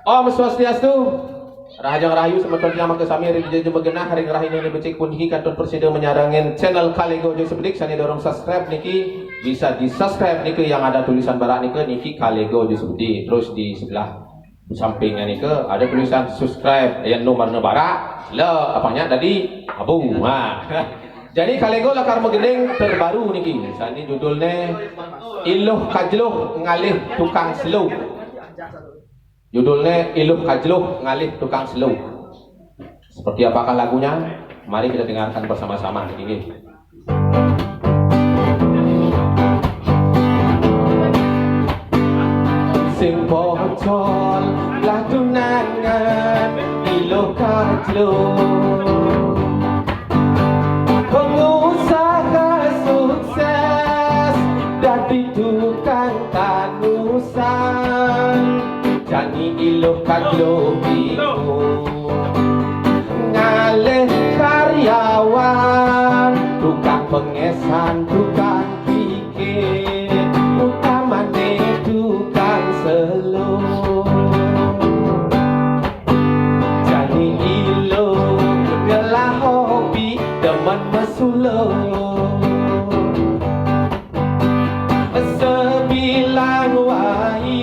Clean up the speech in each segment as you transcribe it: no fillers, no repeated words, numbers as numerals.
Om Swastiastu. Rahajang Rahayu semeton yang makasami hari dijaju begenah hari rahayu ini becik pun niki kantor presiden menyarangin channel Kalego Jo sebedik sani dorong subscribe niki bisa di subscribe niki yang ada tulisan barak niki Kalego Jo sebedik, terus di sebelah sampingnya niki ada tulisan subscribe yang nomor barak le apanya tadi abu jadi Kalego lakar megendeng terbaru niki sani judulnya Iluh Kajluh Ngalih Tukang Slow. Judulnya Iluh Kajluh Ngalih Tukang Slow. Seperti apakah lagunya? Mari kita dengarkan bersama-sama ini. Sing pocol lah tunangan Iluh Kajluh, pengusaha sukses dadi tukang tanusan. Jani Iluh Kajluh bingung ngalih karyawan, tukang pengesan, tukang pikir, utamane tukang slow. Jani Iluh ngelah hobi demen mesulo, sebilang wai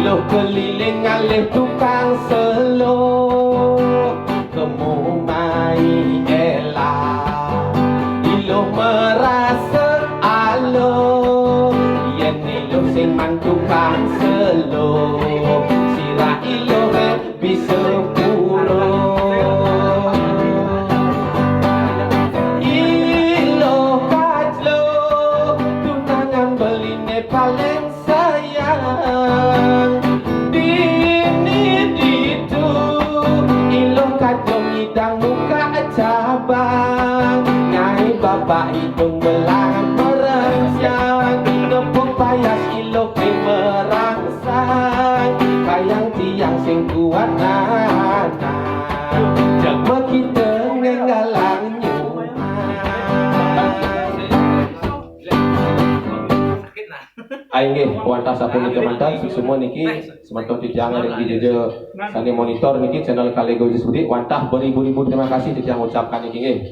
lo keliling ngalih tukang slow. Kemu mai elah Iluh merasa alo yen Iluh sing man tukang slow, sira Iluh bisa puro. Iluh Kajluh tunangan beline paling sayang. Dini ditu Iluh Kajluh ngidang muka cabang, nyai bapak hidung belang merengsang, nepuk payas Iluh keng merangsang, kayang tiang sing kuat nanan, jama kita ngenggalang nyuman. Aing wantah sapun niki mantan semua niki semanton titiang niki jeje sani monitor niki channel Kalego Jo sebedik wantah beribu-ribu terima kasih titiang ucapkan niki